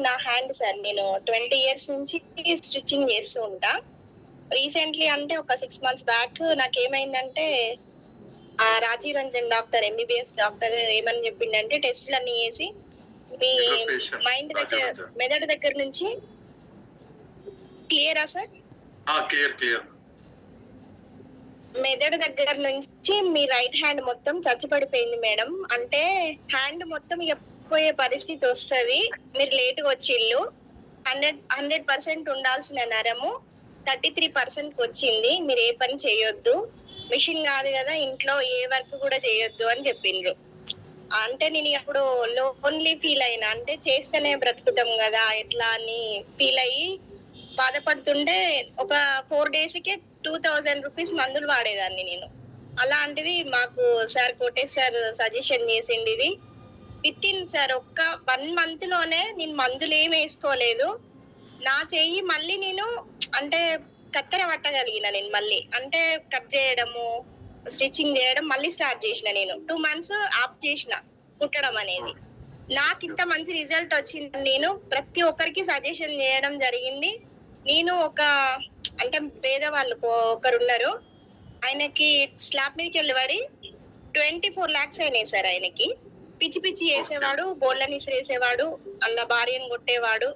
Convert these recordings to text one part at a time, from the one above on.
నా hand sir. నేను 20 years నుంచి స్టిచ్చింగ్ చేస్తూ ఉంటా. రీసెంట్‌లీ అంటే ఒక 6 మంత్స్ బ్యాక్ నాకేమైందంటే Rajiv Ranjan doctor, MBBS doctor ఏమని చెప్పిండంటే టెస్టులన్నీ చేసి మీ మైండ్ దగ్గర, మెదడు దగ్గర నుంచి క్లియరా సార్? క్లియర్. మెదడు దగ్గర నుంచి మీ రైట్ హ్యాండ్ మొత్తం చచ్చుపడిపోయింది మేడం. అంటే హ్యాండ్ మొత్తం ఇక పోయే పరిస్థితి వస్తది. మీరు లేటుగా వచ్చిల్లు. 100% ఉండాల్సిన నరము 33% వచ్చింది. మీరు ఏ పని చేయొద్దు, మిషన్ కాదు కదా, ఇంట్లో ఏ వర్క్ కూడా చేయొద్దు అని చెప్పిండ్రు. అంటే నేను అప్పుడు లోన్లీ ఫీల్ అయినా. అంటే చేస్తేనే బ్రతుకుతాం కదా ఎట్లా అని ఫీల్ అయ్యి బాధపడుతుంటే ఒక 4 days కే 2000 రూపీస్ మందులు వాడేదాన్ని నేను. అలాంటిది మాకు సార్ కోటేష్ సార్ సజెషన్ చేసింది. ఇది విత్ ఇన్ సార్ ఒక్క 1 month లోనే నేను మందులు ఏం వేసుకోలేదు. నా చెయ్యి మళ్ళీ నేను అంటే కత్తెర పట్టగలిగిన. నేను మళ్ళీ అంటే కట్ చేయడము, స్టిచ్చింగ్ చేయడం మళ్ళీ స్టార్ట్ చేసిన. నేను 2 months ఆఫ్ చేసిన కుట్టడం అనేది. నాకు ఇంత మంచి రిజల్ట్ వచ్చింది. నేను ప్రతి ఒక్కరికి సజెషన్ చేయడం జరిగింది. నేను ఒక అంటే పేదవాళ్ళు ఒకరున్నారు, ఆయనకి స్లాబ్ మీదకి వెళ్ళి పడి 24 lakhs అయినాయి సార్. ఆయనకి పిచ్చి పిచ్చి చేసేవాడు, బోళ్ళని విసిరేసేవాడు, అలా భార్యను కొట్టేవాడు.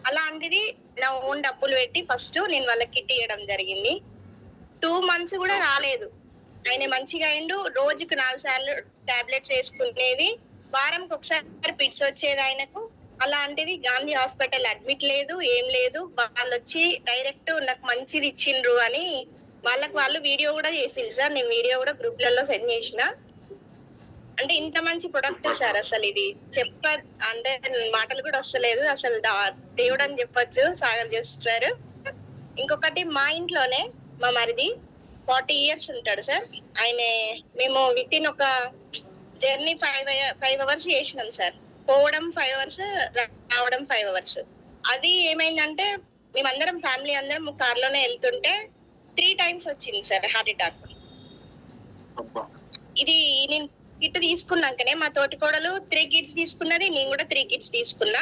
అలాంటిది నా ఓన్ డబ్బులు పెట్టి ఫస్ట్ నేను వాళ్ళకి కిట్ ఇవ్వడం జరిగింది. 2 months కూడా రాలేదు. ఆయన మంచిగా అయిండు. రోజుకు 4 సార్లు టాబ్లెట్స్ వేసుకునేది. వారంకి ఒకసారి పిట్స్ వచ్చేది ఆయనకు. అలాంటిది గాంధీ హాస్పిటల్ అడ్మిట్ లేదు, ఏం లేదు. వాళ్ళు వచ్చి డైరెక్ట్ నాకు మంచిది ఇచ్చిండ్రు అని వాళ్ళకి వాళ్ళు వీడియో కూడా చేసిండ్రు సార్. నేను వీడియో కూడా గ్రూప్లలో సెండ్ చేసిన. అంటే ఇంత మంచి ప్రొడక్ట్ సార్. అసలు ఇది అంటే మాటలు కూడా వస్తలేదు. అసలు దేవుడు అని చెప్పొచ్చు సాగర్ చేస్తారు. ఇంకొకటి మా ఇంట్లోనే మా మరిది 40 years ఉంటాడు సార్. ఆయన మేము విత్ ఇన్ ఒక జర్నీ 5 hours చేసినాం సార్. పోవడం 5 hours, రావడం 5 hours. అది ఏమైందంటే మేమందరం ఫ్యామిలీ అందరం కార్ లోనే వెళ్తుంటే 3 times వచ్చింది సార్ హార్ట్ అటాక్. ఇది నేను కిట్ తీసుకున్నాకనే మా తోటికోడలు 3 kits తీసుకున్నది, నేను కూడా 3 kits తీసుకున్నా.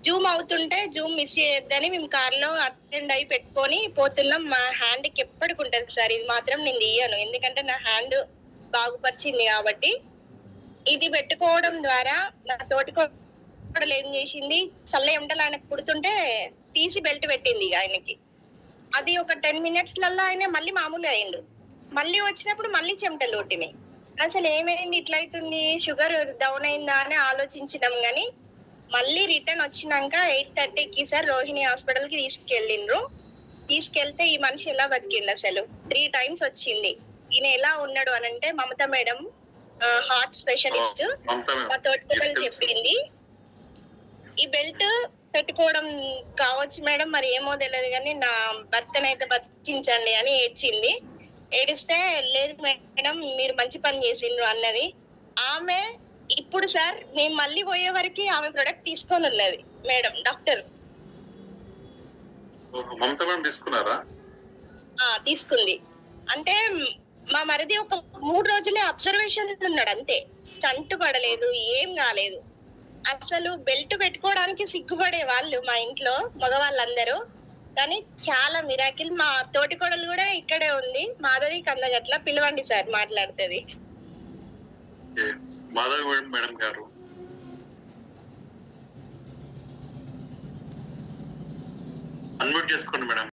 జూమ్ అవుతుంటే జూమ్ మిస్ చేయొద్దని మేము కార్ లో అటెండ్ అయి పెట్టుకొని పోతున్నాం. మా హ్యాండ్ కి ఎప్పటికి ఉంటది సార్. ఇది మాత్రం నేను తీయను, ఎందుకంటే నా హ్యాండ్ బాగుపరిచింది కాబట్టి. ఇది పెట్టుకోవడం ద్వారా నా తోటికోడలు ఏం చేసింది, చల్ల ఎండలు ఆయనకు పుడుతుంటే తీసి బెల్ట్ పెట్టింది ఆయనకి. అది ఒక 10 minutes ఆయన మళ్ళీ మామూలుగా అయిండు. మళ్ళీ వచ్చినప్పుడు మళ్ళీ చెమటలు కొట్టినాయి. అసలు ఏమైంది, ఇట్లా అవుతుంది, షుగర్ డౌన్ అయిందా అని ఆలోచించినాం. గానీ మళ్ళీ రిటర్న్ వచ్చినాక 8:30కి సార్ రోహిణి హాస్పిటల్ కి తీసుకెళ్తే ఈ మనిషి ఎలా బతికిండు అసలు. 3 times వచ్చింది. ఈయన ఎలా ఉన్నాడు అని అంటే మమత మేడం హార్ట్ స్పెషలిస్ట్ మా తోటికోడలు చెప్పింది. ఈ బెల్ట్ పెట్టుకోవడం కావచ్చు మేడం, మరి ఏమో తెలియదు కానీ నా భర్తనైతే బతికించండి అని ఏడ్చింది. ఏడిస్తే లేదు మేడం మీరు మంచి పని చేసిండ్రు అన్నది. ఆమె ఇప్పుడు సార్ మేము మళ్ళీ పోయే వరకు ఆమె ప్రొడక్ట్ తీసుకొని ఉన్నది మేడం డాక్టర్. తీసుకుంది. అంటే మా మరిది ఒక 3 రోజులే అబ్జర్వేషన్ ఉన్నాడు అంతే. స్టంట్ పడలేదు, ఏం కాలేదు. అసలు బెల్ట్ పెట్టుకోవడానికి సిగ్గుపడే వాళ్ళు మా ఇంట్లో మగవాళ్ళందరూ. కానీ చాలా మిరాకిల్. మా తోటికోడలు కూడా ఇక్కడే ఉంది, మాధవి కందగట్ల. పిలవండి సార్, మాట్లాడుతుంది. మాధవి మేడం గారు అన్మ్యూట్ చేసుకోండి మేడం.